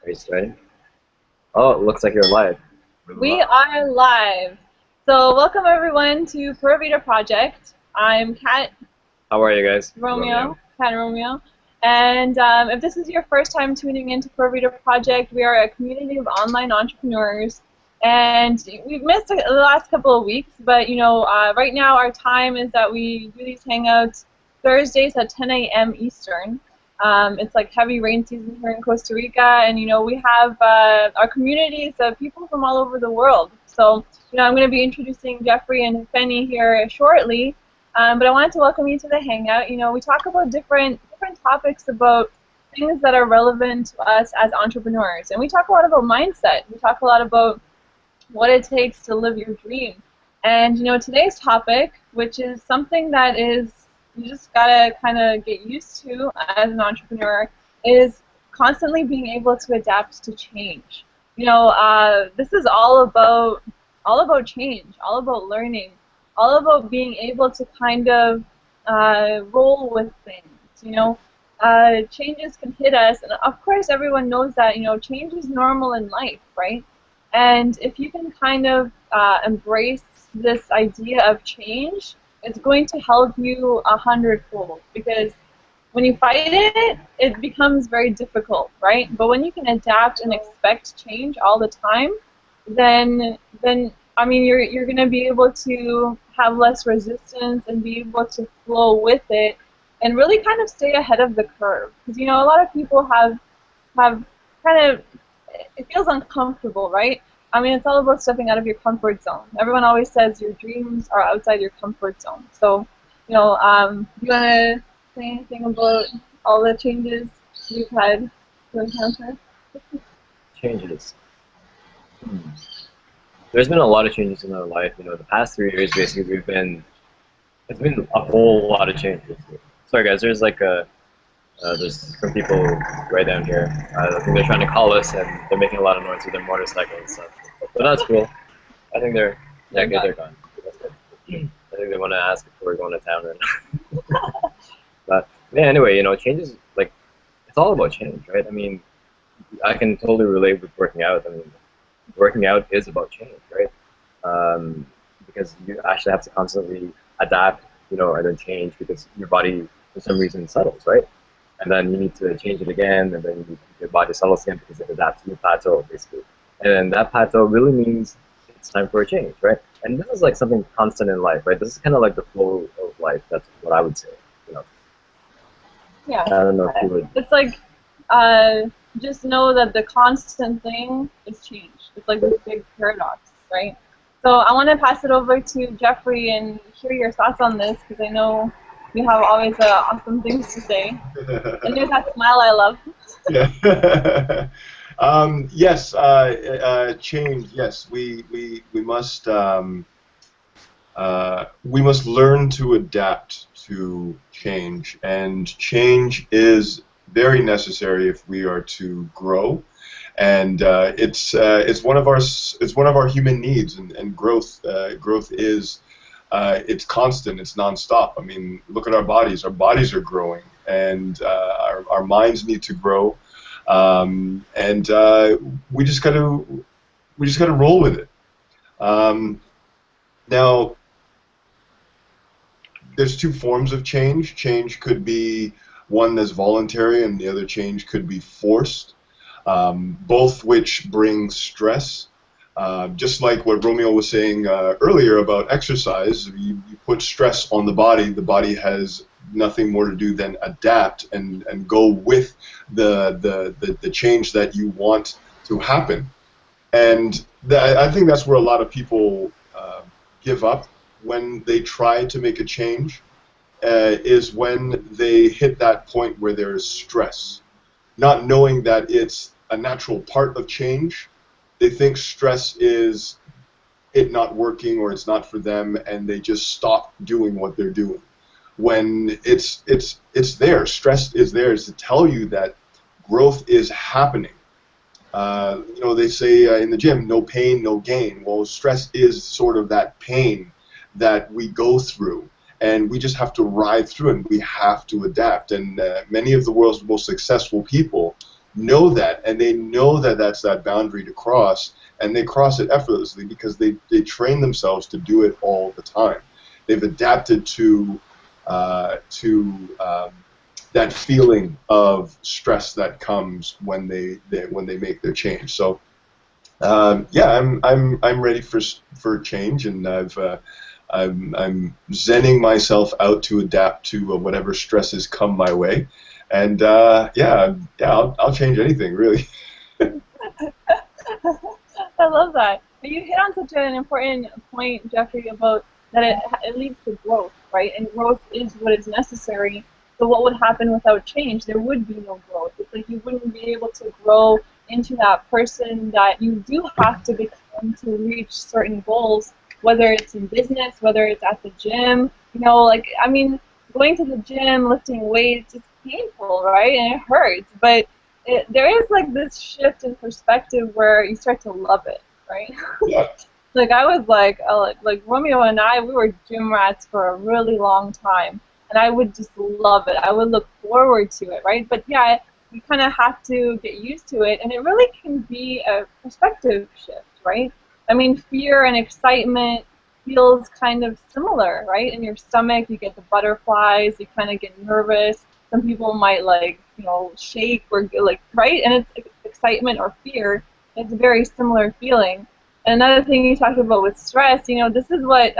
Are you starting? Oh, it looks like you're live. We're We live. are live. So welcome everyone to Pura Vida Project. I'm Kat How are you guys? Romeo, Kat Romeo. And if this is your first time tuning into Pura Vida Project, we are a community of online entrepreneurs. And we've missed the last couple of weeks, but right now our time is that we do these hangouts Thursdays at 10 a.m. Eastern. It's like heavy rain season here in Costa Rica, and we have our communities of people from all over the world. So I'm going to be introducing Jeffrey and Fanny here shortly, but I wanted to welcome you to the Hangout. We talk about different topics about things that are relevant to us as entrepreneurs, and we talk a lot about mindset. We talk a lot about what it takes to live your dream. And today's topic, which is something that is you just gotta kind of get used to as an entrepreneur, is constantly being able to adapt to change. This is all about change, all about learning, all about being able to kind of roll with things. Changes can hit us, and of course everyone knows that change is normal in life, right? And if you can kind of embrace this idea of change, it's going to help you 100-fold, because when you fight it, it becomes very difficult, right? But when you can adapt and expect change all the time, then I mean you're going to be able to have less resistance and be able to flow with it and really kind of stay ahead of the curve. Because a lot of people have kind of, it feels uncomfortable, right? I mean, it's all about stepping out of your comfort zone. Everyone always says your dreams are outside your comfort zone. So, do you want to say anything about all the changes you've had to encounter? Changes. There's been a lot of changes in our life. The past 3 years, basically, it's been a whole lot of changes. Sorry, guys. There's there's some people right down here. I think they're trying to call us, and they're making a lot of noise with their motorcycle and stuff. But that's cool. I think they're gone. That's good. I think they want to ask if we're going to town or not. But yeah, anyway, changes, it's all about change, right? I mean, I can totally relate with working out. I mean, working out is about change, right? Because you actually have to constantly adapt, and then change because your body, for some reason, settles, right? And then you need to change it again, and then your body settles again because it adapts to your plateau, basically. And then that plateau really means it's time for a change, right? And this is something constant in life, right? This is kind of like the flow of life. That's what I would say. Yeah. I don't know if you would. It's like, just know that the constant thing is change. It's like this big paradox, right? So I want to pass it over to Jeffrey and hear your thoughts on this, because I know you have always awesome things to say. And there's that smile I love. Yeah. Yes. Change. Yes. We must learn to adapt to change, and change is very necessary if we are to grow. And it's one of our human needs, and growth is it's constant, it's nonstop. I mean, look at our bodies. Our bodies are growing, and our minds need to grow, and we just gotta roll with it. Now, there's two forms of change. Change could be one that's voluntary, and the other change could be forced. Both which bring stress. Just like what Romeo was saying earlier about exercise, you put stress on the body has nothing more to do than adapt and go with the change that you want to happen. And I think that's where a lot of people give up when they try to make a change, is when they hit that point where there is stress. Not knowing that it's a natural part of change, they think stress is it not working or it's not for them, and they just stop doing what they're doing. When it's there, stress is there to tell you that growth is happening. They say in the gym, no pain, no gain. Well, stress is sort of that pain that we go through, and we just have to ride through, and we have to adapt. And many of the world's most successful people know that, and they know that that's that boundary to cross, and they cross it effortlessly because they train themselves to do it all the time. They've adapted to that feeling of stress that comes when they make their change. So yeah, I'm ready for change, and I'm zenning myself out to adapt to whatever stresses come my way, and I'll change anything really. I love that. But you hit on such an important point, Jeffrey, about that it leads to growth, right? And growth is what is necessary. So what would happen without change? There would be no growth. It's like you wouldn't be able to grow into that person that you do have to become to reach certain goals, whether it's in business, whether it's at the gym. You know, like, I mean, going to the gym, lifting weights, it's painful, right? And it hurts. But there is like this shift in perspective where you start to love it, right? Yeah. Like I was like Romeo and I, we were gym rats for a really long time, and I would just love it. I would look forward to it, right? But yeah, you kind of have to get used to it, and it really can be a perspective shift, right? I mean, fear and excitement feels kind of similar, right? In your stomach, you get the butterflies, you kind of get nervous. Some people might like, you know, shake or like, right? And it's excitement or fear. It's a very similar feeling. And another thing you talked about with stress, you know, this is what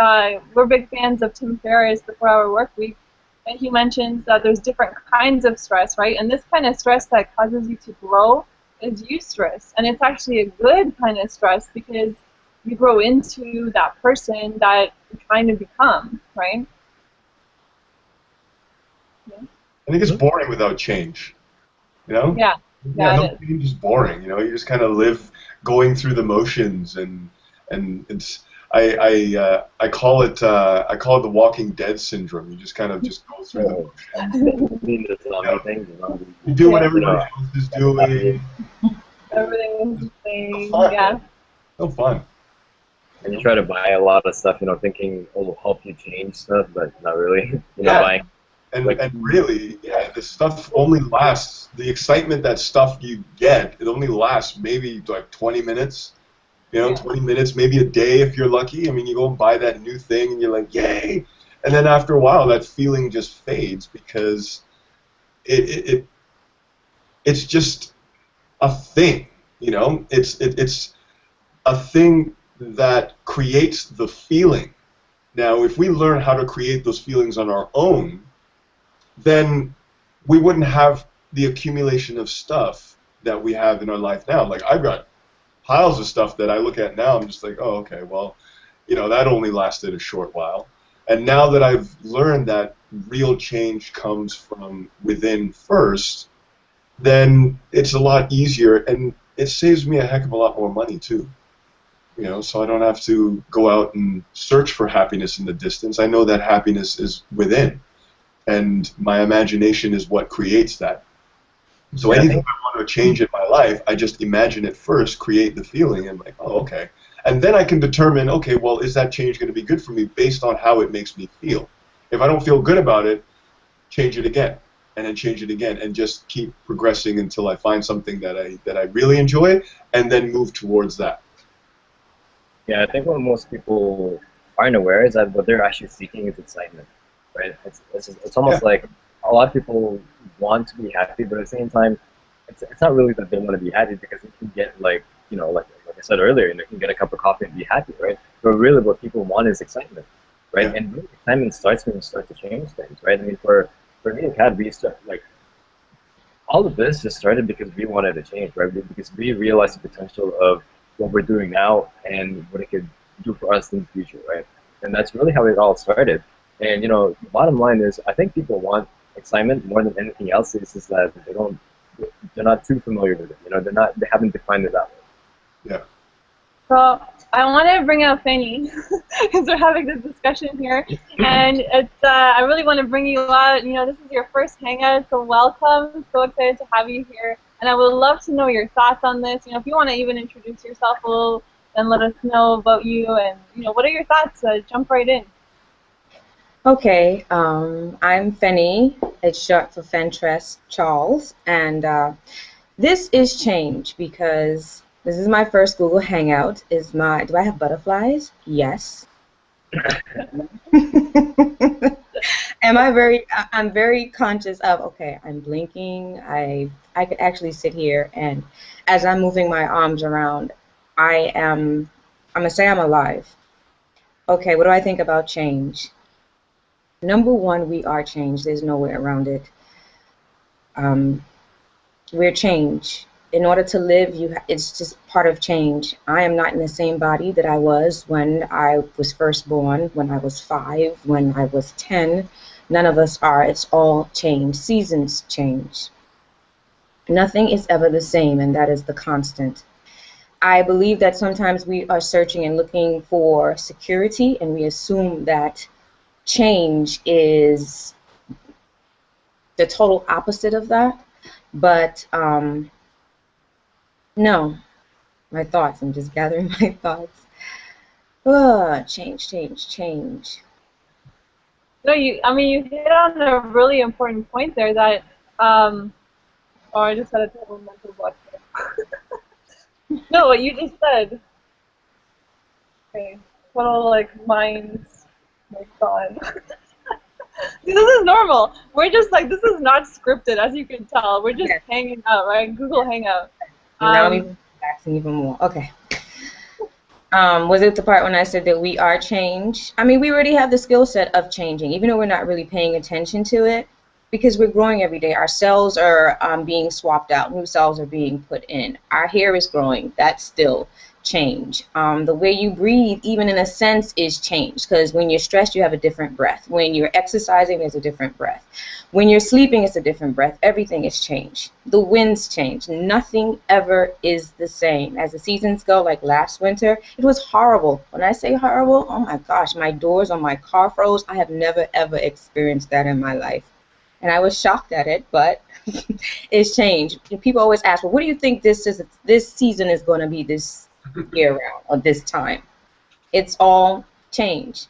we're big fans of Tim Ferriss, the 4-Hour Workweek, and he mentions that there's different kinds of stress, right? And this kind of stress that causes you to grow is eustress, and it's actually a good kind of stress because you grow into that person that you're trying to become, right? Yeah. I think it's boring without change, you know? Yeah, Yeah, yeah, no it is. change is boring, you know? You just kind of live going through the motions, and it's I call it the Walking Dead syndrome. You just kind of just go through the motions. Being the You zombie know? thing, the zombie, You do what Yeah, you everybody know, else is doing. everything is the No same, fun. yeah. No fun. and you try to buy a lot of stuff, you know, thinking it will help you change stuff, but not really. You know, Yeah. buying like And really, yeah, the stuff only lasts. The excitement that stuff you get, it only lasts maybe like 20 minutes. You know, Yeah. 20 minutes, maybe a day if you're lucky. I mean, you go and buy that new thing, and you're like, yay! And then after a while, that feeling just fades because it it's just a thing. You know, it's a thing that creates the feeling. Now, if we learn how to create those feelings on our own, then we wouldn't have the accumulation of stuff that we have in our life now. Like, I've got piles of stuff that I look at now, I'm just like, oh, okay, well, you know, that only lasted a short while. And now that I've learned that real change comes from within first, then it's a lot easier, and it saves me a heck of a lot more money too. You know, so I don't have to go out and search for happiness in the distance. I know that happiness is within, and my imagination is what creates that. So yeah, I anything think I want to change in my life, I just imagine it first, create the feeling, and like, oh, okay. And then I can determine, okay, well, is that change going to be good for me based on how it makes me feel? If I don't feel good about it, change it again, and then change it again, and just keep progressing until I find something that I really enjoy, and then move towards that. yeah, I think what most people aren't aware is that what they're actually seeking is excitement, right? It's Yeah, almost like a lot of people want to be happy, but at the same time, it's not really that they want to be happy because you can get like, you know, like I said earlier, you know, you can get a cup of coffee and be happy, right? But really what people want is excitement, right? yeah, And really excitement starts when you start to change things, right? I mean, for me and Kat, we start, like, all of this just started because we wanted to change, right? Because we realized the potential of what we're doing now and what it could do for us in the future, right? And that's really how it all started. And you know, the bottom line is, I think people want excitement more than anything else. Is just that they're not too familiar with it. You know, they haven't defined it that way. yeah. So I want to bring out Fanny because we're having this discussion here, and it's I really want to bring you out. You know, this is your first hangout, so welcome. So excited to have you here, and I would love to know your thoughts on this. You know, if you want to even introduce yourself a little, and let us know about you, and you know, what are your thoughts? Jump right in. Okay, I'm Fenny. It's short for Fentress Charles, and This is change because this is my first Google Hangout. Do I have butterflies? Yes. I'm very conscious of, okay, I'm blinking. I could actually sit here and as I'm moving my arms around, I'm gonna say I'm alive. Okay, what do I think about change? Number one, we are change. There's no way around it. Um, we're change. In order to live, it's just part of change. I am not in the same body that I was when I was first born, when I was 5, when I was 10. None of us are. It's all change. Seasons change. Nothing is ever the same, and that is the constant. I believe that sometimes we are searching and looking for security, and we assume that change is the total opposite of that. But no, my thoughts. I'm just gathering my thoughts. Change, change, change. No, you hit on a really important point there that, oh, I just had a total mental block there. No, what you just said. Okay, total, like, mind's, like, gone. This is normal. We're just, like, this is not scripted, as you can tell. We're just hanging out, right? Google Hangout. Now I'm even relaxing even more. Okay. Was it the part when I said that we are change? I mean, we already have the skill set of changing, even though we're not really paying attention to it, because we're growing every day. Our cells are being swapped out. New cells are being put in. Our hair is growing. That's still change. The way you breathe, even in a sense, is change, because when you're stressed, you have a different breath. When you're exercising, there's a different breath. When you're sleeping, it's a different breath. Everything is change. The winds change. Nothing ever is the same. As the seasons go, like last winter, it was horrible. When I say horrible, oh my gosh, my doors on my car froze. I have never, ever experienced that in my life. And I was shocked at it, but it's changed. People always ask, well, what do you think this season is going to be this year round or this time? It's all change.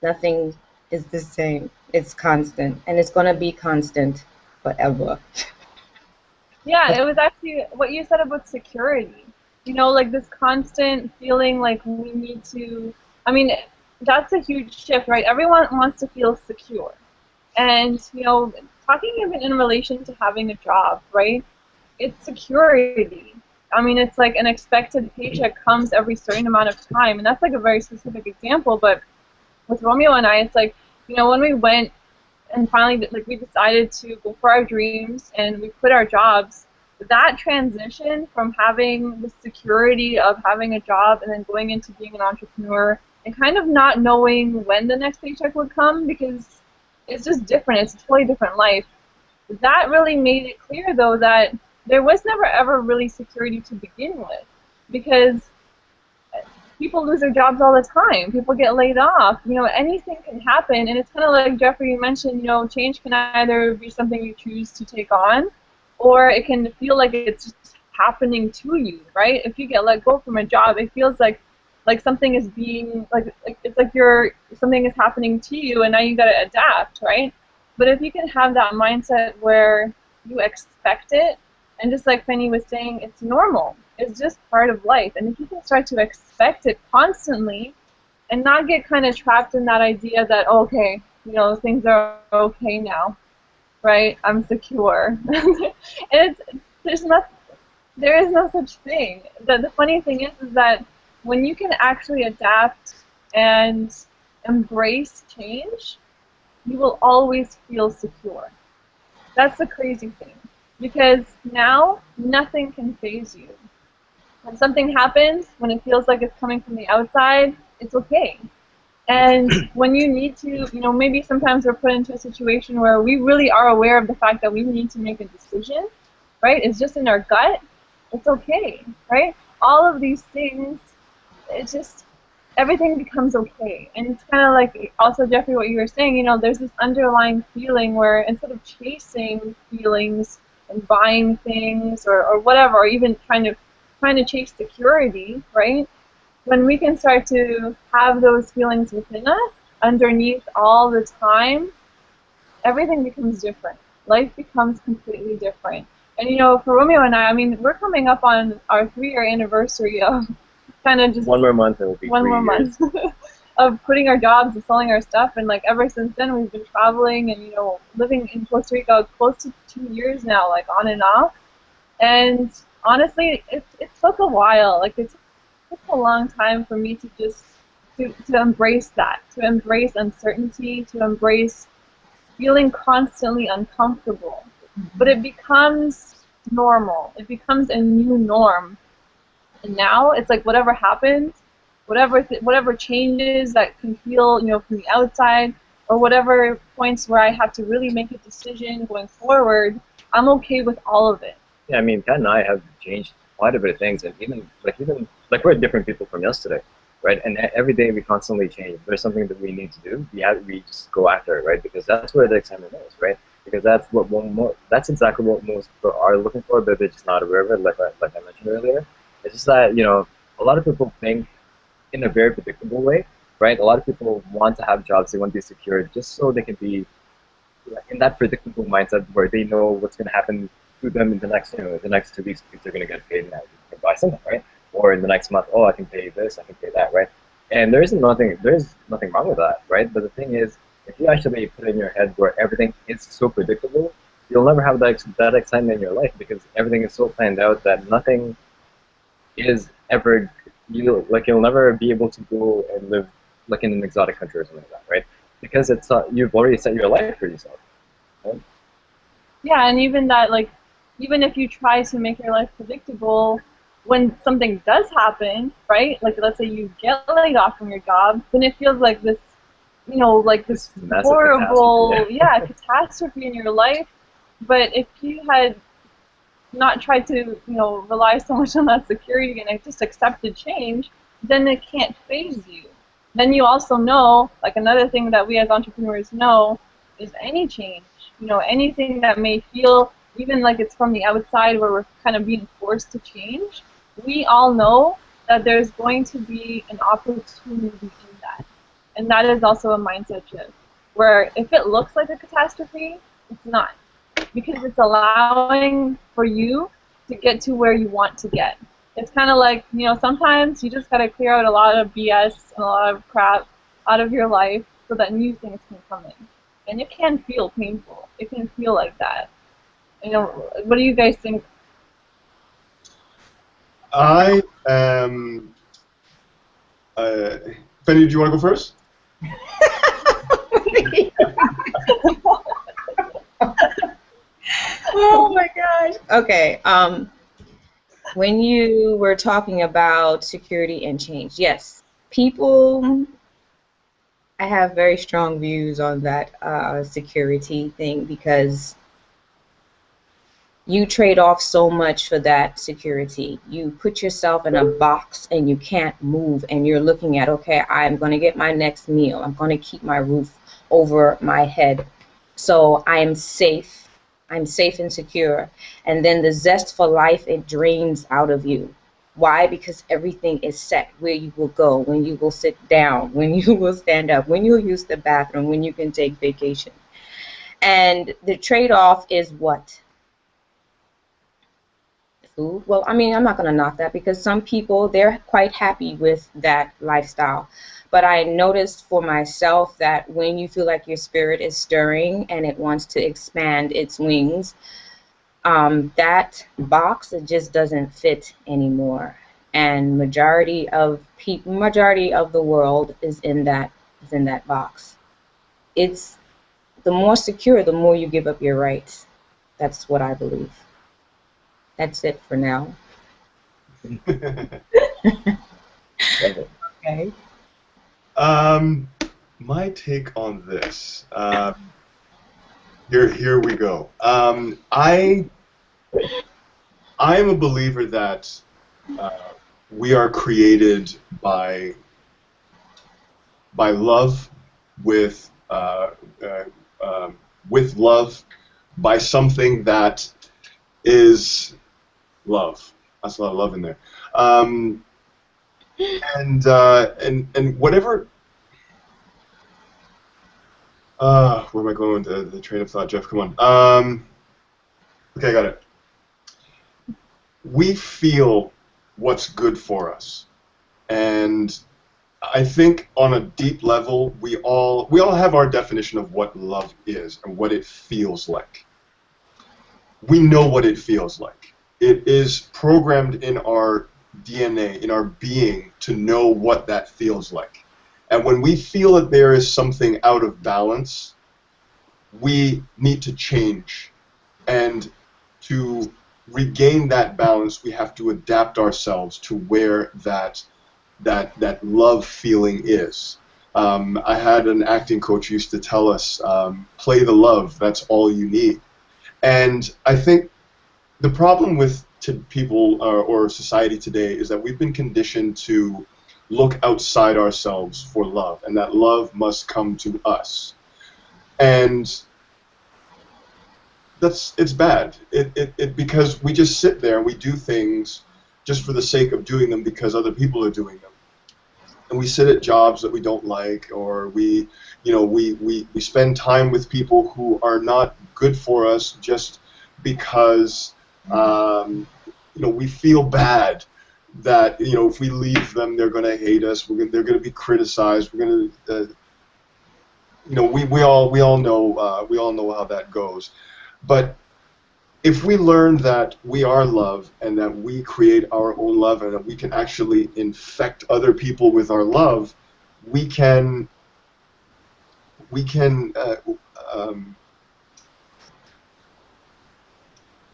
Nothing is the same. It's constant, and it's going to be constant forever. Yeah, it was actually what you said about security. You know, like this constant feeling like we need to, I mean, that's a huge shift, right? Everyone wants to feel secure. And, you know, talking even in relation to having a job, right? It's security. I mean, it's like an expected paycheck comes every certain amount of time, and that's like a very specific example, but with Romeo and I, it's like, you know, when we went and finally, like, we decided to go for our dreams and we quit our jobs, that transition from having the security of having a job and then going into being an entrepreneur and kind of not knowing when the next paycheck would come because it's just different. It's a totally different life. That really made it clear, though, that there was never ever really security to begin with because people lose their jobs all the time. People get laid off. You know, anything can happen, and it's kind of like Jeffrey mentioned. You know, change can either be something you choose to take on, or it can feel like it's just happening to you. Right? If you get let go from a job, it feels like something is being like it's like something is happening to you, and now you got to adapt. Right? But if you can have that mindset where you expect it, and just like Fanny was saying, it's normal. It's just part of life. And if you can start to expect it constantly and not get kind of trapped in that idea that, okay, you know, things are okay now, right? I'm secure. And there is no such thing. The funny thing is that when you can actually adapt and embrace change, you will always feel secure. That's the crazy thing. Because now, nothing can faze you. When something happens, when it feels like it's coming from the outside, it's okay. And when you need to, you know, maybe sometimes we're put into a situation where we really are aware of the fact that we need to make a decision, right? It's just in our gut. It's okay, right? All of these things, it's just, everything becomes okay. And it's kind of like, also, Jeffrey, what you were saying, you know, there's this underlying feeling where instead of chasing feelings and buying things or whatever, or even trying to chase security, right? When we can start to have those feelings within us, underneath all the time, everything becomes different. Life becomes completely different. And you know, for Romeo and I mean, we're coming up on our 3-year anniversary of kind of just One more month, it will be one 3 more years. month of quitting our jobs and selling our stuff. And like ever since then, we've been traveling and you know living in Costa Rica close to 2 years now, like on and off. And honestly, it took a while. Like it took a long time for me to just to embrace that, to embrace uncertainty, to embrace feeling constantly uncomfortable. But it becomes normal. It becomes a new norm. And now it's like whatever happens, whatever changes that can feel, you know, from the outside, or whatever points where I have to really make a decision going forward, I'm okay with all of it. Yeah, I mean, Kat and I have changed quite a bit of things, and even like we're different people from yesterday, right? And every day we constantly change. If there's something that we need to do, we just go after it, right? Because that's where the excitement is, right? Because that's exactly what most people are looking for, but they're just not aware of it. Like I mentioned earlier, it's just that a lot of people think in a very predictable way, right? A lot of people want to have jobs, they want to be secure, just so they can be in that predictable mindset where they know what's going to happen to them in the next, the next 2 weeks, if they're going to get paid and I can buy something, right? Or in the next month, oh, I can pay this, I can pay that, right? And there's nothing wrong with that, right? But the thing is, if you actually put in your head where everything is so predictable, you'll never have that excitement in your life because everything is so planned out that nothing is ever you'll never be able to go and live like in an exotic country or something like that, right? Because you've already set your life for yourself. Right? Yeah, and even that, like, even if you try to make your life predictable, when something does happen, right? Like, let's say you get laid off from your job, then it feels like this, you know, like this Massive horrible, catastrophe. yeah, catastrophe in your life. But if you had not tried to, you know, rely so much on that security and just accepted change, then it can't phase you. Then you also know, like another thing that we as entrepreneurs know is any change, you know, anything that may feel even like it's from the outside where we're kind of being forced to change, we all know that there's going to be an opportunity in that. And that is also a mindset shift, where if it looks like a catastrophe, it's not, because it's allowing for you to get to where you want to get. It's kind of like, you know, sometimes you just got to clear out a lot of BS and a lot of crap out of your life so that new things can come in. And it can feel painful. It can feel like that. You know, what do you guys think? I am. Penny, do you want to go first? Oh my gosh. Okay. When you were talking about security and change, yes, people. I have very strong views on that security thing because you trade off so much for that security. You put yourself in a box and you can't move, and you're looking at, okay, I'm going to get my next meal. I'm going to keep my roof over my head. So I'm safe. I'm safe and secure. And then the zest for life, it drains out of you. Why? Because everything is set, where you will go, when you will sit down, when you will stand up, when you'll use the bathroom, when you can take vacation. And the trade-off is what? Food. Well, I mean, I'm not going to knock that because some people, they're quite happy with that lifestyle. But I noticed for myself that when you feel like your spirit is stirring and it wants to expand its wings, that box, it just doesn't fit anymore. And majority of the world is in that box. It's the more secure, the more you give up your rights. That's what I believe. That's it for now. Okay. My take on this. Here we go. I'm a believer that we are created by love, with love, by something that is love. That's a lot of love in there. And whatever. Where am I going with the train of thought, Jeff? Come on. Okay, I got it. we feel what's good for us. And I think on a deep level, we all have our definition of what love is and what it feels like. We know what it feels like. It is programmed in our DNA, in our being, to know what that feels like. And when we feel that there is something out of balance, we need to change. And to regain that balance, we have to adapt ourselves to where that love feeling is. I had an acting coach who used to tell us, play the love, that's all you need. And I think the problem with people or society today is that we've been conditioned to look outside ourselves for love, and that love must come to us. And it's bad. Because we just sit there and we do things just for the sake of doing them because other people are doing them. And we sit at jobs that we don't like, or we spend time with people who are not good for us just because we feel bad that if we leave them, they're going to hate us. They're going to be criticized. We're going to we all know how that goes. But if we learn that we are love and that we create our own love and that we can actually infect other people with our love, we can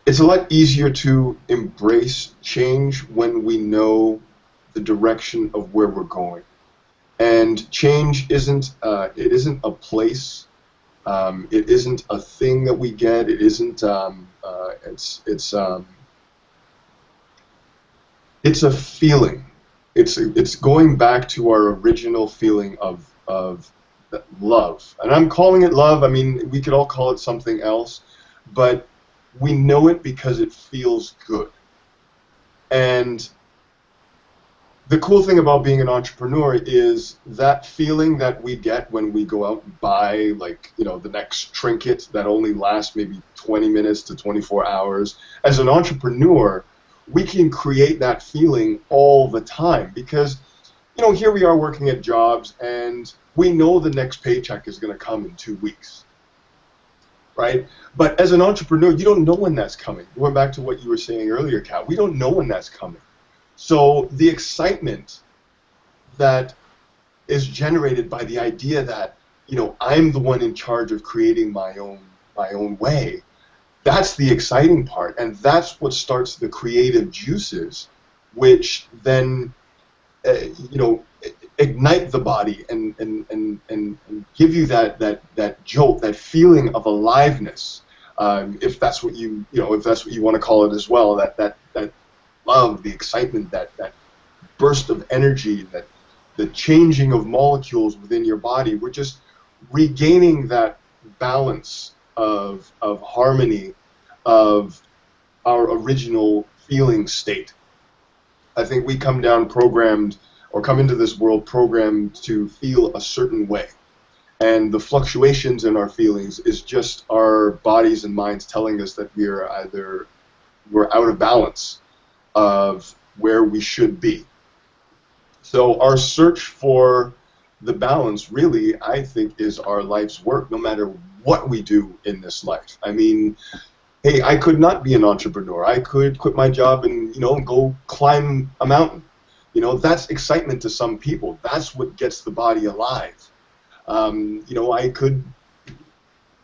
it's a lot easier to embrace change when we know the direction of where we're going. And change isn't a place. It isn't a thing that we get. It isn't. It's a feeling. It's going back to our original feeling of love. And I'm calling it love. I mean, we could all call it something else, but we know it because it feels good. And the cool thing about being an entrepreneur is that feeling that we get when we go out and buy, like, the next trinket that only lasts maybe 20 minutes to 24 hours. As an entrepreneur, we can create that feeling all the time because, here we are working at jobs and we know the next paycheck is going to come in 2 weeks, right? But as an entrepreneur, you don't know when that's coming. Going back to what you were saying earlier, Kat, we don't know when that's coming. So the excitement that is generated by the idea that, I'm the one in charge of creating my own way, that's the exciting part, and that's what starts the creative juices, which then, ignite the body and give you that jolt, that feeling of aliveness, if that's what you want to call it as well, that love, the excitement, that burst of energy, that the changing of molecules within your body. We're just regaining that balance of harmony of our original feeling state. I think we come into this world programmed to feel a certain way. And the fluctuations in our feelings is just our bodies and minds telling us that we're out of balance of where we should be. So our search for the balance really, I think, is our life's work, no matter what we do in this life. I mean, hey, I could not be an entrepreneur. I could quit my job and, go climb a mountain. That's excitement to some people. That's what gets the body alive. I could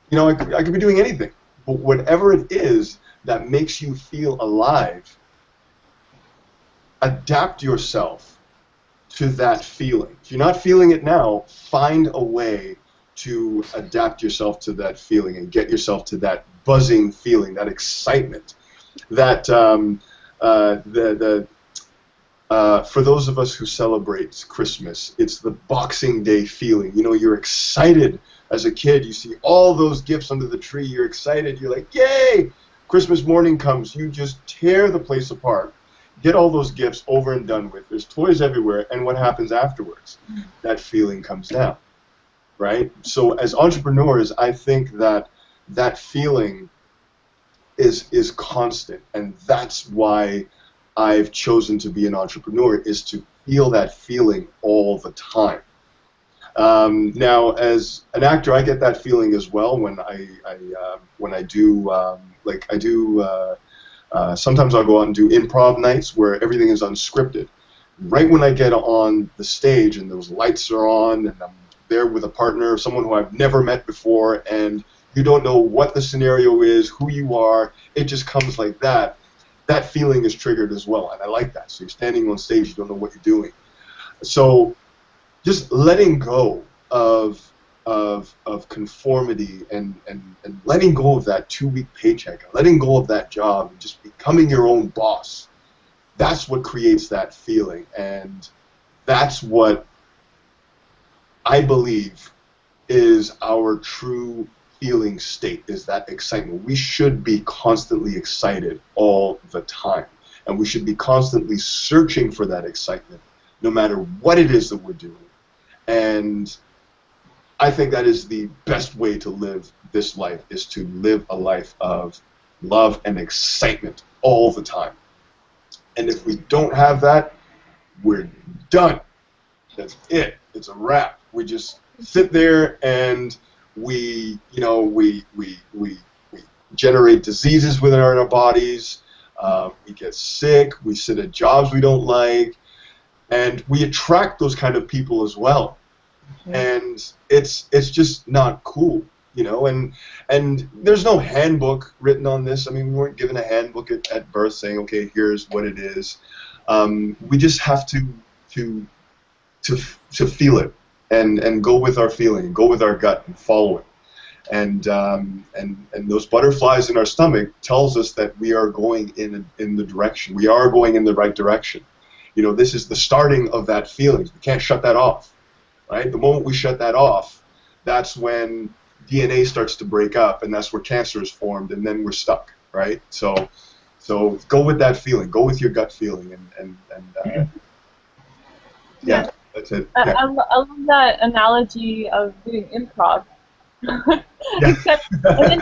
be doing anything. But whatever it is that makes you feel alive, adapt yourself to that feeling. If you're not feeling it now, find a way to adapt yourself to that feeling and get yourself to that buzzing feeling, that excitement, that for those of us who celebrate Christmas, it's the Boxing Day feeling. You're excited as a kid. You see all those gifts under the tree. You're excited. You're like, yay! Christmas morning comes. You just tear the place apart. Get all those gifts over and done with. There's toys everywhere. And what happens afterwards? That feeling comes down, right? So as entrepreneurs, I think that feeling is constant, and that's why I've chosen to be an entrepreneur, is to feel that feeling all the time. Now, as an actor, I get that feeling as well when when I do sometimes I'll go out and do improv nights where everything is unscripted. Right when I get on the stage and those lights are on and I'm there with a partner, someone who I've never met before, and you don't know what the scenario is, who you are, it just comes like that. That feeling is triggered as well, and I like that. So you're standing on stage, you don't know what you're doing. So just letting go of conformity and letting go of that 2-week paycheck, letting go of that job, and just becoming your own boss. That's what creates that feeling, and that's what I believe is our true feeling state, is that excitement. We should be constantly excited all the time, and we should be constantly searching for that excitement, no matter what it is that we're doing. And I think that is the best way to live this life, is to live a life of love and excitement all the time. And if we don't have that, we're done. That's it. It's a wrap. We just sit there and we generate diseases within our bodies. We get sick. We sit at jobs we don't like. And we attract those kind of people as well, and it's just not cool, you know. And there's no handbook written on this. I mean, we weren't given a handbook at birth saying, okay, here's what it is. We just have to feel it and go with our feeling, go with our gut, and follow it. And those butterflies in our stomach tells us that we are going in the direction. We are going in the right direction. You know, this is the starting of that feeling. We can't shut that off, right? The moment we shut that off, that's when DNA starts to break up, and that's where cancer is formed, and then we're stuck, right? So go with that feeling. Go with your gut feeling, and yeah, that's it. Yeah. I love that analogy of doing improv. Except, and then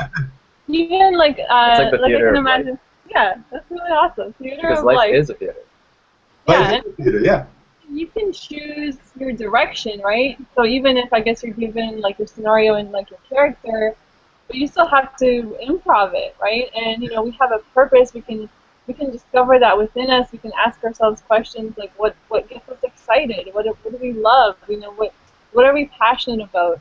even like It's like the I theater can of life. imagine. Yeah, that's really awesome. Theater Because of life life. is a theater. Yeah, Yeah. you can choose your direction, right? So even if I guess you're given like your scenario and like your character, but you still have to improv it, right? And you know, we have a purpose. We can discover that within us. We can ask ourselves questions like what gets us excited? What do we love? You know, what are we passionate about?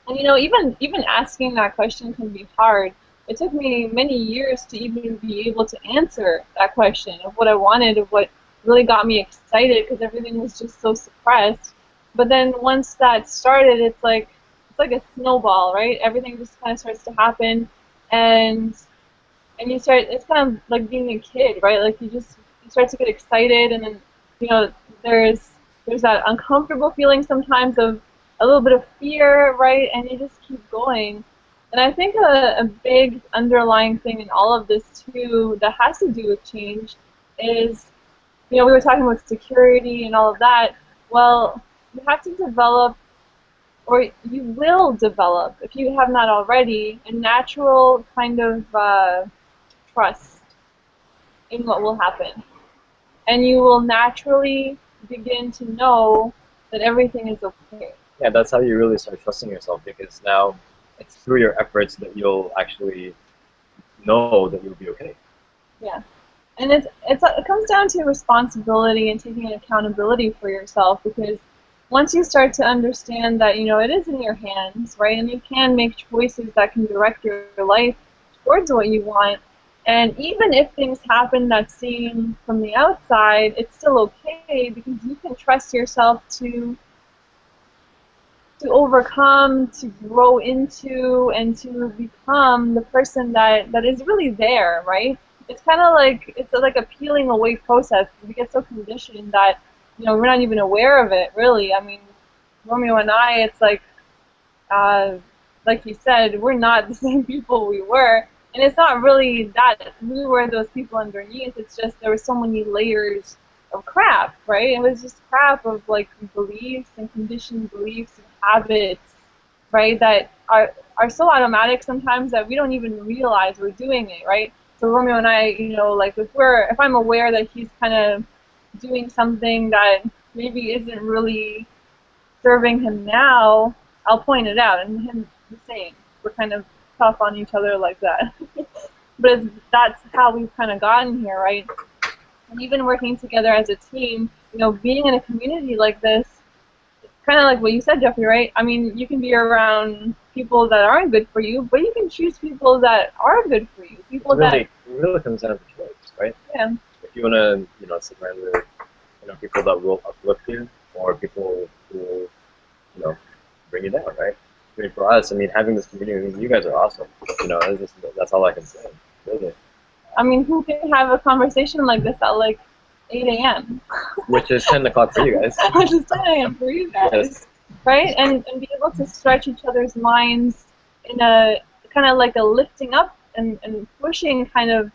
And you know, even asking that question can be hard. It took me many years to even be able to answer that question of what I wanted, of what really got me excited, because everything was just so suppressed. But then once that started, it's like a snowball, right? Everything just kind of starts to happen, and you start. It's kind of like being a kid, right? Like you start to get excited, and then you know there's that uncomfortable feeling sometimes of a little bit of fear, right? And you just keep going. And I think a big underlying thing in all of this too that has to do with change is, you know, we were talking about security and all of that. Well, you have to develop, or you will develop, if you have not already, a natural kind of trust in what will happen. And you will naturally begin to know that everything is okay. Yeah, that's how you really start trusting yourself, because now it's through your efforts that you'll actually know that you'll be okay. Yeah. And it comes down to responsibility and taking accountability for yourself, because once you start to understand that, you know, it is in your hands, right, and you can make choices that can direct your life towards what you want, and even if things happen that seem from the outside, it's still okay, because you can trust yourself to overcome, to grow into, and to become the person that is really there, right? It's kind of like, it's like a peeling away process. We get so conditioned that, you know, we're not even aware of it, really. I mean, Romeo and I, it's like you said, we're not the same people we were. And it's not really that we were those people underneath. It's just there were so many layers of crap, right? It was just crap of like beliefs and conditioned beliefs and habits right? That are so automatic sometimes that we don't even realize we're doing it, right? So Romeo and I, like if I'm aware that he's kind of doing something that maybe isn't really serving him now, I'll point it out, and him the same. We're kind of tough on each other like that. But that's how we've kind of gotten here, right? And even working together as a team, being in a community like this, kind of like what you said, Jeffrey, right? I mean, you can be around people that aren't good for you, but you can choose people that are good for you. People it really comes down to choice, right? Yeah. If you want to, sit around with, people that will uplift you, or people who will, bring you down, right? I mean, for us, having this community, you guys are awesome. That's all I can say. Really. I mean, who can have a conversation like this at like 8 a.m.? Which is 10 o'clock for you guys. Which is 10 a.m. for you guys. Yes. Right? And be able to stretch each other's minds in a kind of like a lifting up and pushing kind of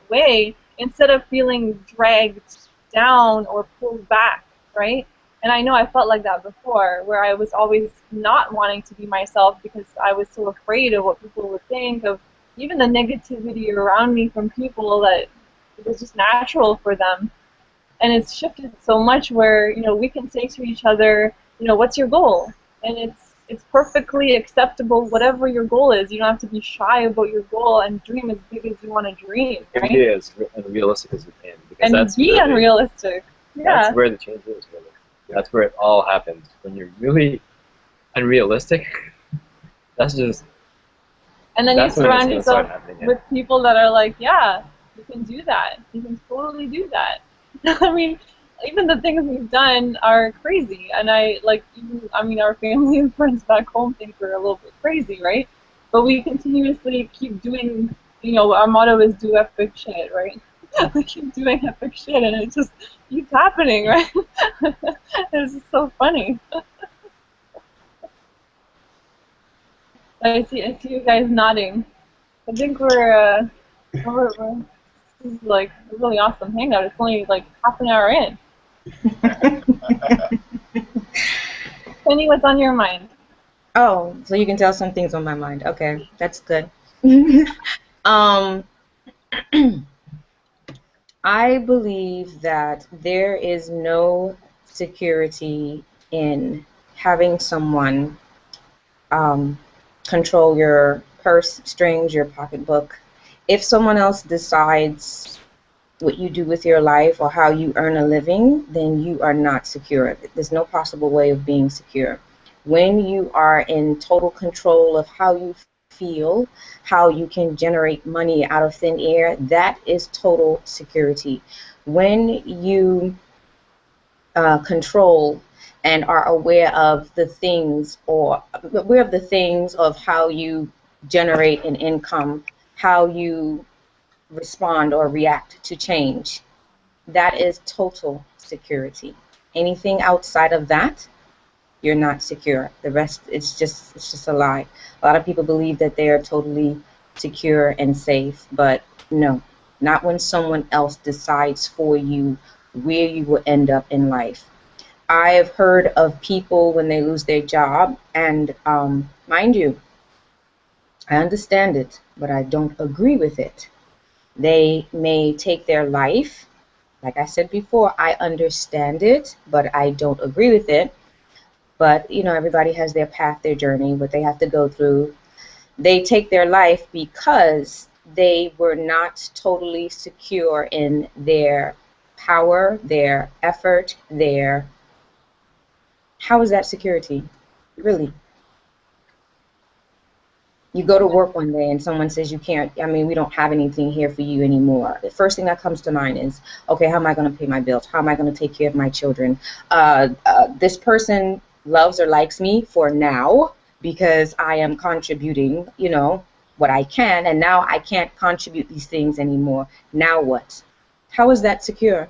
way, instead of feeling dragged down or pulled back, right? And I know I felt like that before, where I was always not wanting to be myself because I was so afraid of what people would think, of even the negativity around me from people, that it was just natural for them. And it's shifted so much where, we can say to each other, what's your goal? And it's perfectly acceptable, whatever your goal is. You don't have to be shy about your goal, and dream as big as you want to dream, right? And be as unrealistic as you can. Because and be unrealistic. Yeah. That's where the change is, really. That's where it all happens. When you're really unrealistic, that's just... And then you surround yourself with people that are like, yeah, you can do that. You can totally do that. I mean, even the things we've done are crazy. And our family and friends back home think we're a little bit crazy, right? But we continuously keep doing, our motto is do epic shit, right? We keep doing epic shit, and it just keeps happening, right? It's just so funny. I see you guys nodding. I think this is like a really awesome hangout. It's only like half an hour in. Penny, what's on your mind? Oh, so you can tell some things on my mind. Okay, that's good. I believe that there is no security in having someone control your purse strings, your pocketbook. If someone else decides what you do with your life or how you earn a living, then you are not secure. There's no possible way of being secure. When you are in total control of how you feel, how you can generate money out of thin air, that is total security. When you control and are aware of the things, of how you generate an income, how you respond or react to change, that is total security. Anything outside of that, you're not secure. The rest, it's just a lie. A lot of people believe that they are totally secure and safe, but no, not when someone else decides for you where you will end up in life. I have heard of people when they lose their job, and mind you, I understand it, but I don't agree with it. They may take their life. Like I said before, I understand it, but I don't agree with it. But, everybody has their path, their journey, what they have to go through. They take their life because they were not totally secure in their power, their effort, How is that security? Really? You go to work one day and someone says you can't, we don't have anything here for you anymore. The first thing that comes to mind is, okay, how am I going to pay my bills? How am I going to take care of my children? This person loves or likes me for now because I am contributing, what I can, and now I can't contribute these things anymore. Now what? How is that secure?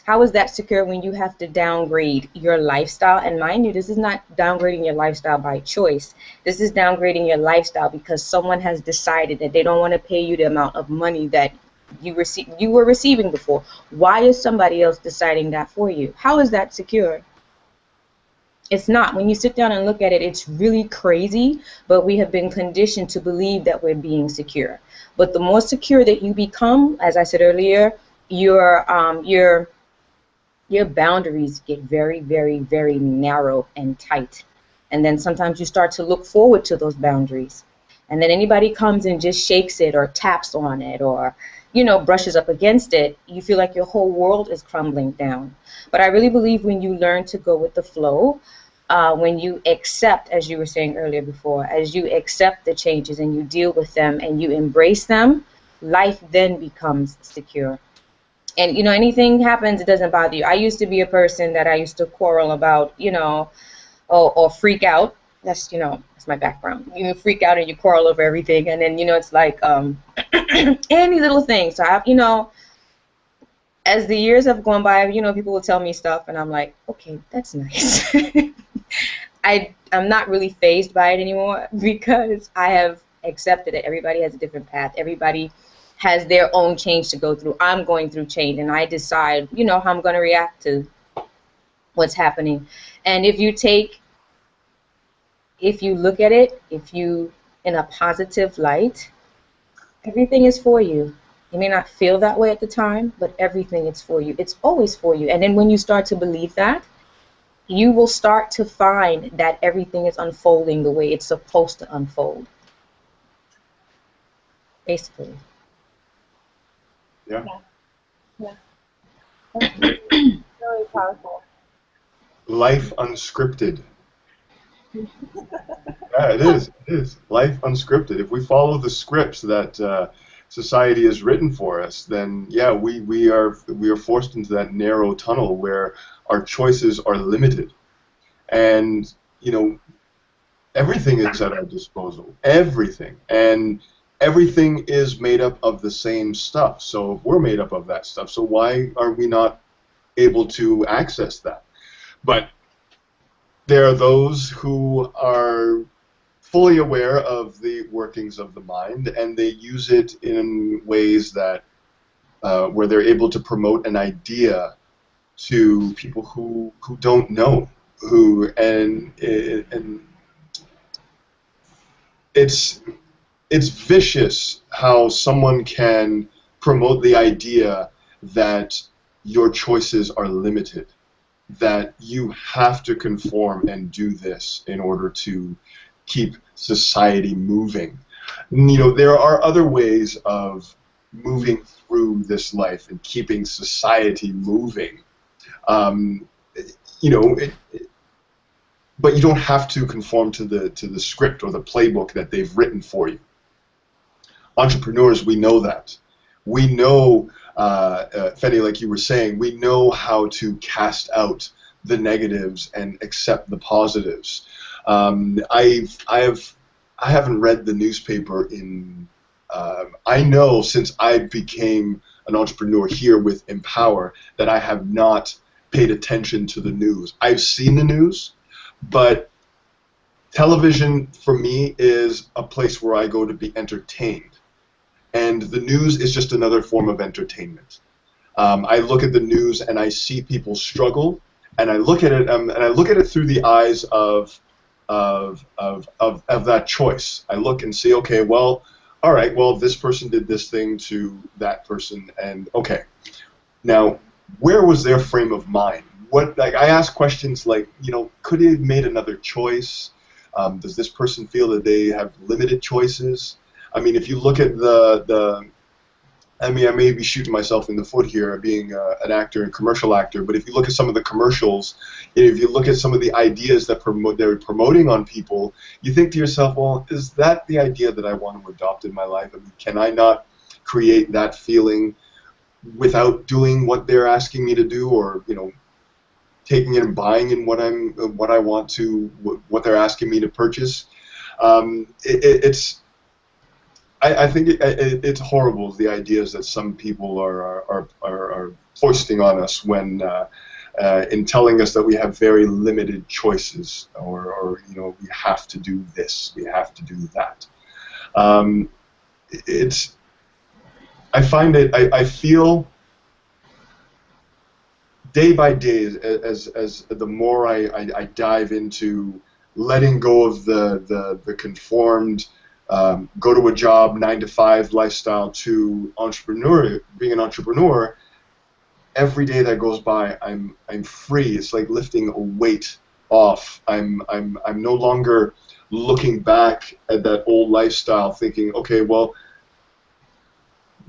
How is that secure when you have to downgrade your lifestyle? And mind you, this is not downgrading your lifestyle by choice. This is downgrading your lifestyle because someone has decided that they don't want to pay you the amount of money that you were receiving before. Why is somebody else deciding that for you? How is that secure? It's not. When you sit down and look at it, it's really crazy, but we have been conditioned to believe that we're being secure. But the more secure that you become, as I said earlier, your boundaries get very, very, very narrow and tight. And then sometimes you start to look forward to those boundaries. And then anybody comes and just shakes it or taps on it or, brushes up against it, you feel like your whole world is crumbling down. But I really believe when you learn to go with the flow, when you accept, as you were saying earlier before, as you accept the changes and you deal with them and you embrace them, life then becomes secure. And, anything happens, it doesn't bother you. I used to be a person that I used to quarrel about, or freak out. That's my background. You freak out and you quarrel over everything. And then, it's like any little thing. So, as the years have gone by, people will tell me stuff, and I'm like, okay, that's nice. I'm not really fazed by it anymore because I have accepted it. Everybody has a different path. Everybody has their own change to go through. I'm going through change, and I decide, how I'm going to react to what's happening. And if you look at it, in a positive light, everything is for you. You may not feel that way at the time, but everything is for you. It's always for you. And then when you start to believe that, you will start to find that everything is unfolding the way it's supposed to unfold. Basically. Yeah. Yeah. That's really powerful. Life unscripted. Yeah, it is. It is. Life unscripted. If we follow the scripts that society has written for us, then yeah, we are forced into that narrow tunnel where our choices are limited, and everything is at our disposal. Everything, and everything is made up of the same stuff. So if we're made up of that stuff, so why are we not able to access that? But there are those who are fully aware of the workings of the mind, and they use it in ways that where they're able to promote an idea to people who don't know, and it's vicious how someone can promote the idea that your choices are limited, that you have to conform and do this in order to keep society moving. There are other ways of moving through this life and keeping society moving. But you don't have to conform to the script or the playbook that they've written for you. Entrepreneurs, we know that. We know, Fenny, like you were saying, we know how to cast out the negatives and accept the positives. I haven't read the newspaper in. I know since I became an entrepreneur here with Empower that I have not paid attention to the news. I've seen the news, but television for me is a place where I go to be entertained. And the news is just another form of entertainment. I look at the news and I see people struggle, and I look at it through the eyes of that choice. I look and see, okay, well, all right, well, this person did this thing to that person, and okay, now where was their frame of mind? I ask questions like, could he have made another choice? Does this person feel that they have limited choices? I mean, if you look at I may be shooting myself in the foot here, being an actor and commercial actor, but if you look at some of the commercials, if you look at some of the ideas that they're promoting on people, you think to yourself, well, is that the idea that I want to adopt in my life? I mean, can I not create that feeling without doing what they're asking me to do, or taking it and buying in what I want to, what they're asking me to purchase? I think it's horrible, the ideas that some people are foisting on us when in telling us that we have very limited choices, or we have to do this, we have to do that. I feel day by day, as the more I dive into letting go of the conformed, go to a job 9 to 5 lifestyle to being an entrepreneur, every day that goes by, I'm free. It's like lifting a weight off. I'm no longer looking back at that old lifestyle, thinking, okay, well,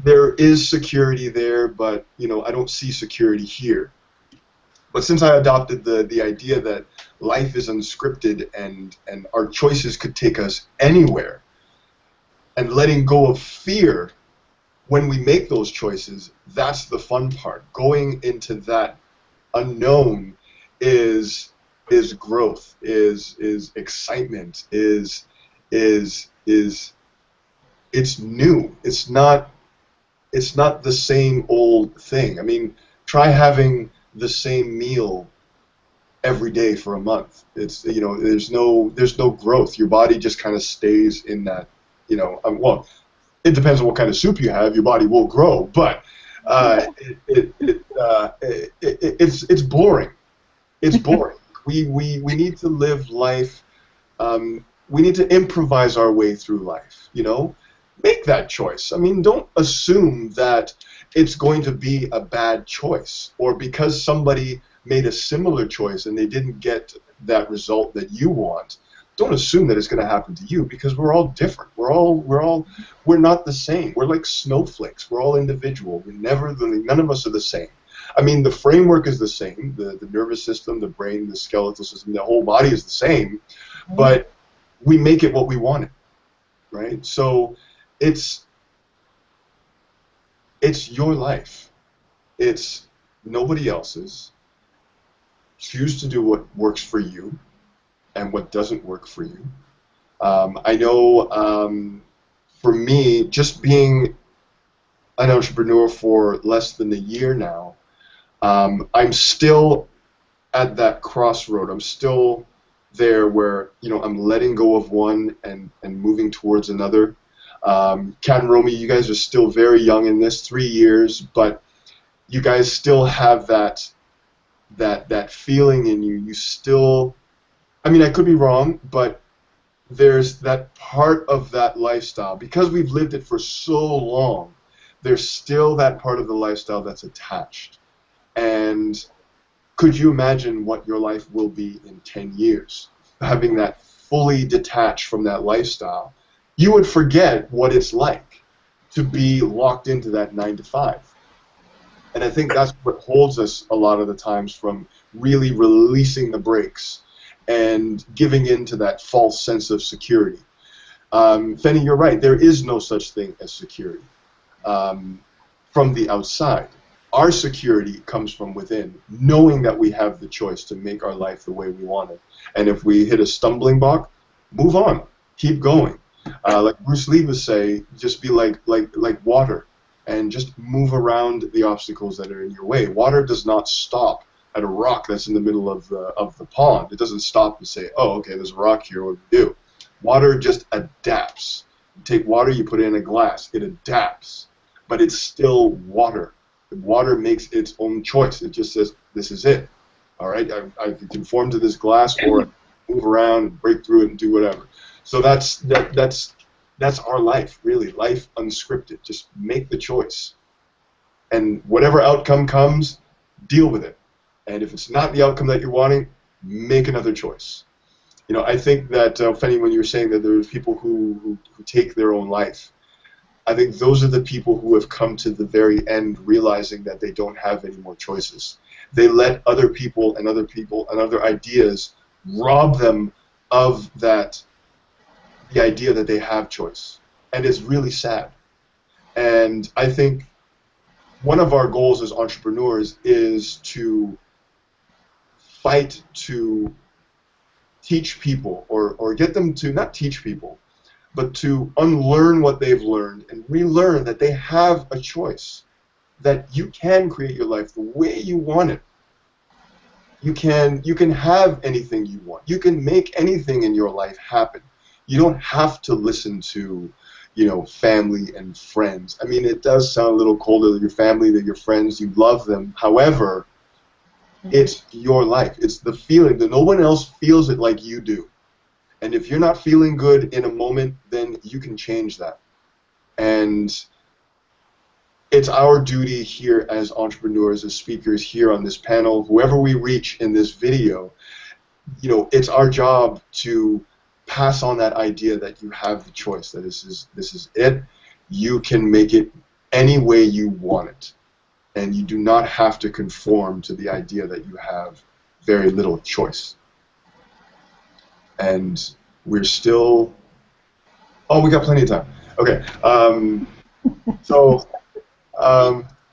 there is security there, but I don't see security here. But since I adopted the idea that life is unscripted and our choices could take us anywhere, and letting go of fear when we make those choices, that's the fun part. Going into that unknown is growth, is excitement, it's new. It's not the same old thing. I mean, try having the same meal every day for a month. It's there's no growth. Your body just kind of stays in that. Well, it depends on what kind of soup you have. Your body will grow, but it's boring. It's boring. We need to live life. We need to improvise our way through life. Make that choice. I mean, don't assume that it's going to be a bad choice, or because somebody made a similar choice and they didn't get that result that you want. Don't assume that it's going to happen to you, because we're all different. We're not the same. We're like snowflakes. We're all individual. None of us are the same. I mean, the framework is the same. The nervous system, the brain, the skeletal system, the whole body is the same, but we make it what we want it, right? So it's your life. It's nobody else's. Choose to do what works for you and what doesn't work for you. I know for me, just being an entrepreneur for less than a year now, I'm still at that crossroad. I'm still there where I'm letting go of one and moving towards another. Kat and Romy, you guys are still very young in this, 3 years, but you guys still have that feeling in you. You still, I mean, I could be wrong, but there's that part of that lifestyle. Because we've lived it for so long, there's still that part of the lifestyle that's attached. And could you imagine what your life will be in 10 years? Having that fully detached from that lifestyle, you would forget what it's like to be locked into that 9 to 5. And I think that's what holds us a lot of the times from really releasing the brakes and giving in to that false sense of security. Fenny, you're right. There is no such thing as security from the outside. Our security comes from within, knowing that we have the choice to make our life the way we want it. And if we hit a stumbling block, move on, keep going. Like Bruce Lee would say, just be like water, and just move around the obstacles that are in your way. Water does not stop at a rock that's in the middle of the pond. It doesn't stop and say, oh, okay, there's a rock here, what do we do? Water just adapts. You take water, you put it in a glass, it adapts, but it's still water. Water makes its own choice. It just says, this is it. All right, I can conform to this glass, or move around and break through it and do whatever. So that's our life, really. Life unscripted. Just make the choice, and whatever outcome comes, deal with it. And if it's not the outcome that you're wanting, make another choice. I think that Fenny, when you were saying that there's people who take their own life, I think those are the people who have come to the very end realizing that they don't have any more choices. They let other people and other ideas rob them of the idea that they have choice. And it's really sad. And I think one of our goals as entrepreneurs is to fight to teach people, or get them to not teach people, but to unlearn what they've learned and relearn that they have a choice, that you can create your life the way you want it. You can have anything you want. You can make anything in your life happen. You don't have to listen to, family and friends. I mean, it does sound a little colder. Your family, that your friends, you love them. However, It's your life. It's the feeling that no one else feels it like you do. And if you're not feeling good in a moment, then you can change that. And it's our duty here as entrepreneurs, as speakers here on this panel, whoever we reach in this video, you know, it's our job to pass on that idea that you have the choice, that this is it. You can make it any way you want it. And you do not have to conform to the idea that you have very little choice. And we're still... Oh, we got plenty of time. Okay.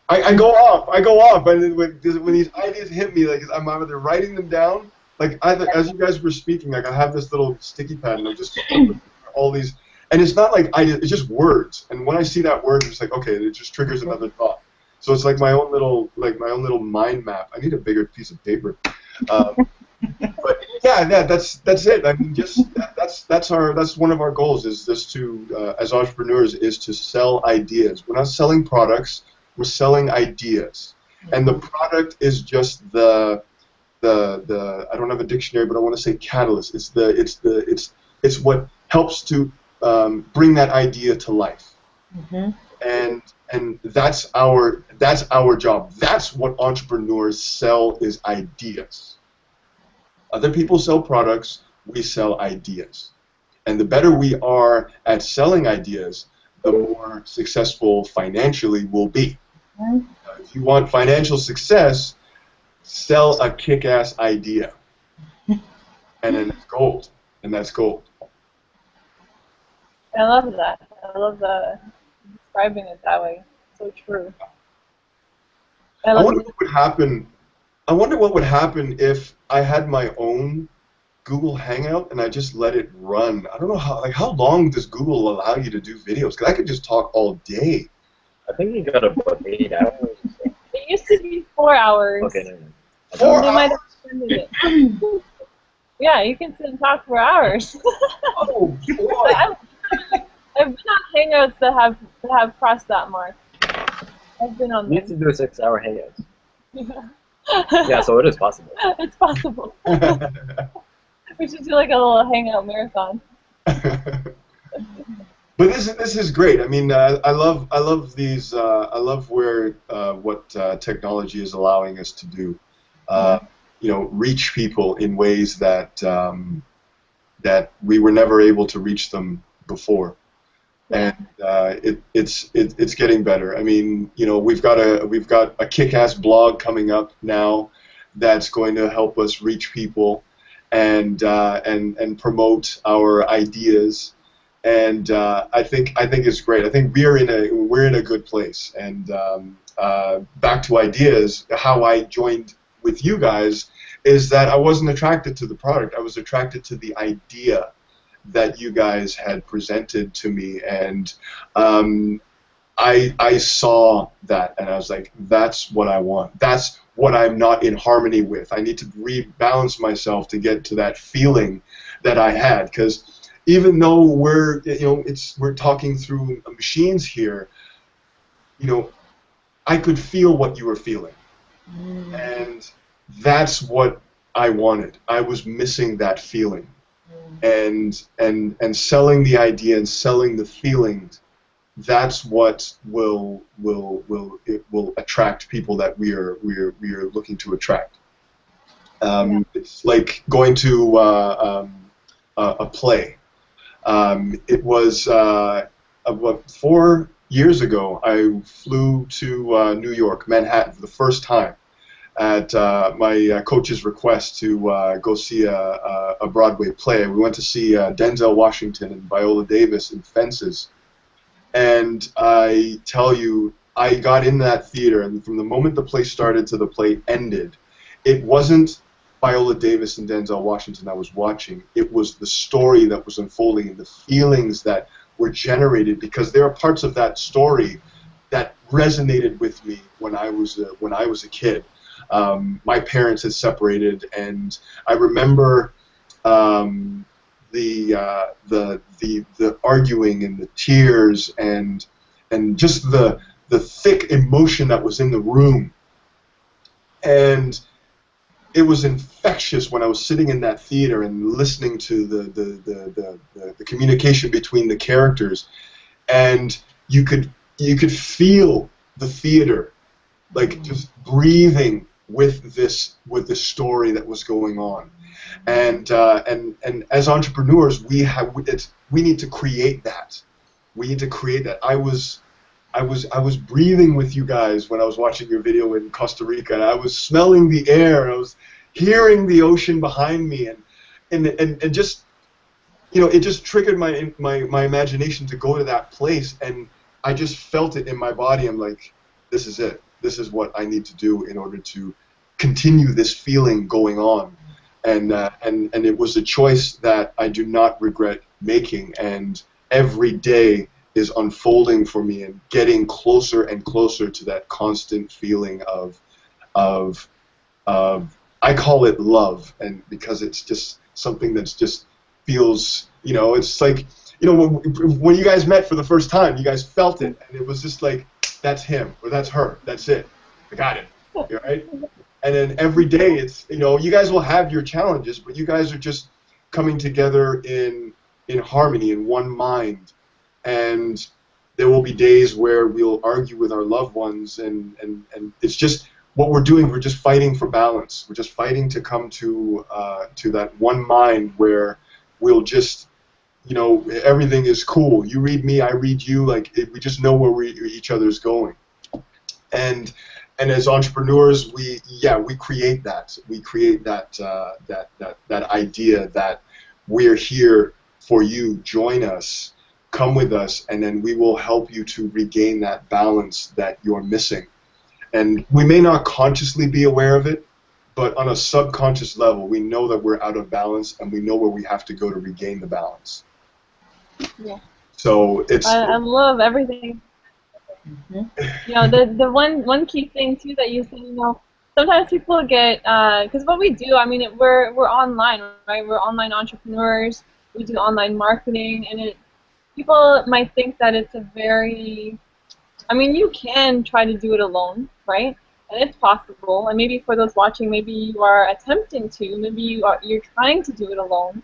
I go off, and when these ideas hit me, like I'm either writing them down, like as you guys were speaking, like I have this little sticky pad, and I'm just all these, and it's not like ideas, it's just words, and when I see that word, it's like, okay, it just triggers another thought. So it's like my own little mind map. I need a bigger piece of paper. But yeah, that's it. I mean, just that's one of our goals, is just to as entrepreneurs, is to sell ideas. We're not selling products. We're selling ideas, and the product is just the I don't have a dictionary, but I want to say catalyst. It's what helps to bring that idea to life. Mm-hmm. And that's our job. That's what entrepreneurs sell, is ideas. Other people sell products, we sell ideas. And the better we are at selling ideas, the more successful financially we'll be. If you want financial success, sell a kick-ass idea. And then it's gold. And that's gold. I love that. I love describing it that way. So true. I wonder what would happen. I wonder what would happen if I had my own Google Hangout and I just let it run. I don't know how long does Google allow you to do videos? Because I could just talk all day. I think you got about 8 hours. It used to be 4 hours. Okay, no. 4 They might hours? have extended it. Yeah, you can sit and talk for hours. Oh, boy. I've been on Hangouts that have crossed that mark. I've been on You need to them. do a 6-hour Hangouts. Yeah. Yeah, so it is possible. It's possible. We should do like a little Hangout marathon. But this is great. I mean, I love these. I love what technology is allowing us to do. You know, reach people in ways that that we were never able to reach them before, and it's getting better. I mean, you know, we've got a kick-ass blog coming up now that's going to help us reach people and promote our ideas. And I think it's great. I think we're in a good place. And back to ideas, how I joined with you guys is that I wasn't attracted to the product. I was attracted to the idea that you guys had presented to me, and I saw that, and I was like, that's what I want. That's what I'm not in harmony with. I need to rebalance myself to get to that feeling that I had, because even though we're talking through machines here, you know, I could feel what you were feeling, and that's what I wanted. I was missing that feeling, and selling the idea and selling the feelings. That's what will attract people that we are looking to attract. It's like going to a play. It was about 4 years ago. I flew to New York, Manhattan, for the first time at my coach's request to go see a Broadway play. We went to see Denzel Washington and Viola Davis in Fences. And I tell you, I got in that theater, and from the moment the play started to the play ended, it wasn't Viola Davis and Denzel Washington I was watching. It was the story that was unfolding and the feelings that were generated, because there are parts of that story that resonated with me when I was a kid. My parents had separated, and I remember the arguing and the tears and just the thick emotion that was in the room. And it was infectious when I was sitting in that theater and listening to the communication between the characters, and you could feel the theater like just breathing with this story that was going on, and as entrepreneurs we need to create that. We need to create that. I was breathing with you guys when I was watching your video in Costa Rica, and I was smelling the air, and I was hearing the ocean behind me, and just, you know, it just triggered my imagination to go to that place, and I just felt it in my body. I'm like, this is it. This is what I need to do in order to continue this feeling going on, and it was a choice that I do not regret making, and every day is unfolding for me and getting closer and closer to that constant feeling of I call it love, and because it's just something that's just feels, you know, it's like, you know, when you guys met for the first time, you guys felt it, and it was just like, that's him or that's her, that's it, I got it, right? And then every day it's, you know, you guys will have your challenges, but you guys are just coming together in harmony, in one mind. And there will be days where we'll argue with our loved ones, and it's just what we're doing. We're just fighting for balance. We're just fighting to come to that one mind where we'll just, you know, everything is cool. You read me, I read you. Like we just know where each other's going. And as entrepreneurs, we create that. We create that that idea that we're here for you. Join us. Come with us, and then we will help you to regain that balance that you're missing. And we may not consciously be aware of it, but on a subconscious level, we know that we're out of balance, and we know where we have to go to regain the balance. Yeah. So it's. I love everything. You know, the one key thing too that you said, you know, sometimes people get, because what we do, I mean, we're online, right? We're online entrepreneurs. We do online marketing, and people might think that it's a very, I mean, you can try to do it alone, right? And it's possible. And maybe for those watching, maybe you are attempting to, maybe you're trying to do it alone.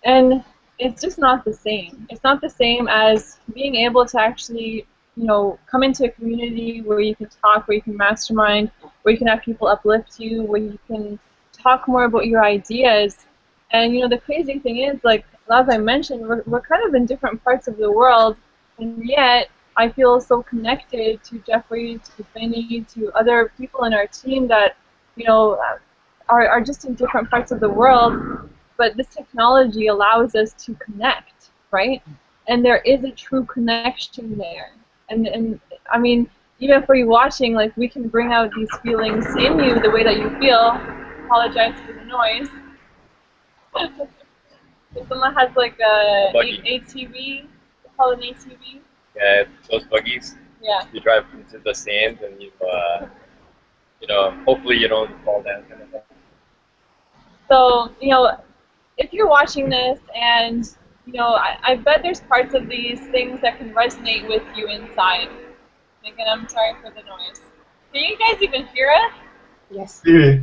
And it's just not the same. It's not the same as being able to actually, you know, come into a community where you can talk, where you can mastermind, where you can have people uplift you, where you can talk more about your ideas. And, you know, the crazy thing is, like, as I mentioned, we're kind of in different parts of the world, and yet I feel so connected to Jeffrey, to Benny, to other people in our team that, you know, are just in different parts of the world, but this technology allows us to connect, right? And there is a true connection there. And I mean, even for you watching, like, we can bring out these feelings in you the way that you feel. Apologize for the noise. If someone has like a ATV, they call it an ATV. Yeah, those buggies. Yeah. You drive into the sand, and you know, hopefully you don't fall down. Kind of thing. So, you know, if you're watching this, and you know, I bet there's parts of these things that can resonate with you inside. Again, I'm sorry for the noise. Can you guys even hear it? Yes. Yeah.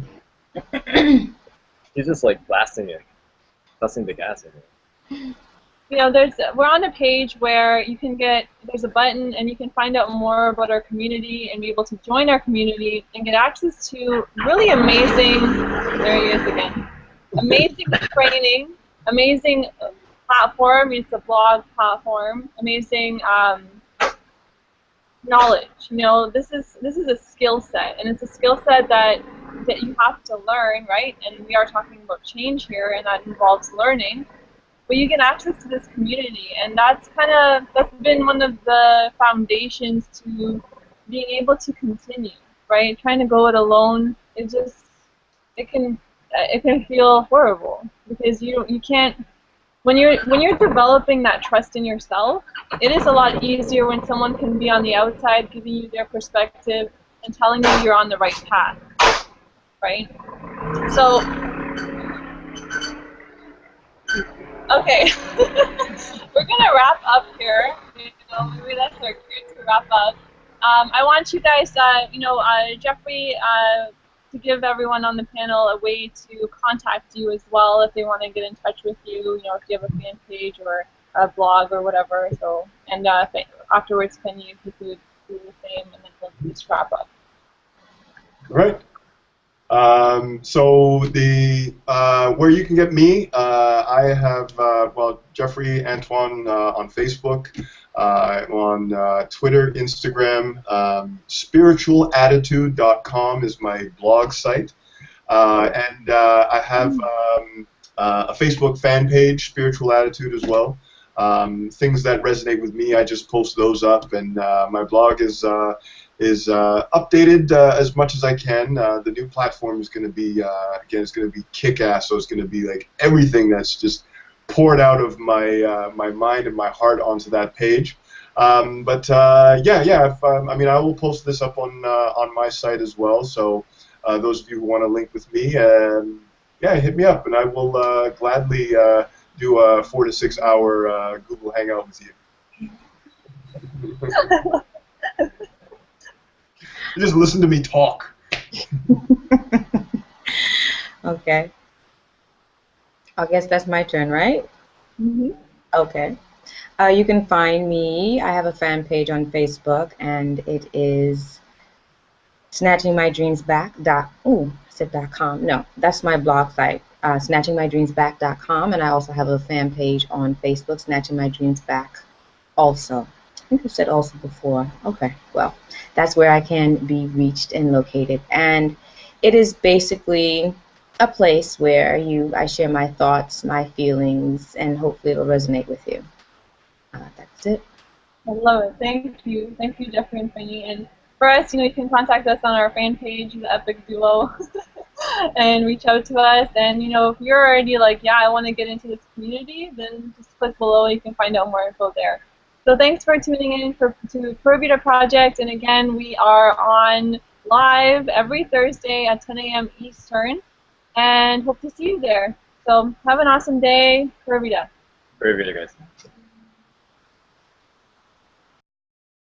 He's just like blasting the gas in it. You know, we're on a page where you can there's a button, and you can find out more about our community and be able to join our community and get access to really amazing, there he is again, amazing training, amazing platform. It's a blog platform, amazing knowledge. You know, this is a skill set, and it's a skill set that you have to learn, right? And we are talking about change here, and that involves learning. But you get access to this community, and that's been one of the foundations to being able to continue, right? Trying to go it alone, it can feel horrible, because you can't. When you're developing that trust in yourself, it is a lot easier when someone can be on the outside giving you their perspective and telling you you're on the right path, right? So, okay, we're gonna wrap up here. You know, maybe that's our cue to wrap up. I want you guys, you know, Jeffrey, to give everyone on the panel a way to contact you as well if they want to get in touch with you. You know, if you have a fan page or a blog or whatever. So, and afterwards, can you do the same, and then we'll just wrap up. Right. So the where you can get me, I have Jeffrey Antoine on Facebook, on Twitter, Instagram. Spiritualattitude.com is my blog site, and I have a Facebook fan page, Spiritual Attitude, as well. Things that resonate with me, I just post those up, and my blog is updated as much as I can. The new platform is going to be again, it's going to be kick-ass. So it's going to be like everything that's just poured out of my my mind and my heart onto that page. I mean, I will post this up on my site as well. So those of you who want to link with me, hit me up, and I will gladly do a 4 to 6 hour Google Hangout with you. You just listen to me talk. Okay. I guess that's my turn, right? Mm-hmm. Okay. You can find me. I have a fan page on Facebook, and it is snatchingmydreamsback.com. No, that's my blog site, snatchingmydreamsback.com, and I also have a fan page on Facebook, Snatching My Dreams Back, also. I think I said also before. Okay, well, that's where I can be reached and located. And it is basically a place where I share my thoughts, my feelings, and hopefully it'll resonate with you. That's it. I love it. Thank you. Thank you, Jeffrey and Fanny. And for us, you can contact us on our fan page, The Epic Duo, and reach out to us. And, if you're already like, yeah, I want to get into this community, then just click below. You can find out more info there. So thanks for tuning in to Pura Vida Project. And again, we are on live every Thursday at 10 a.m. Eastern, and hope to see you there. So have an awesome day. Pura Vida. Pura Vida, guys.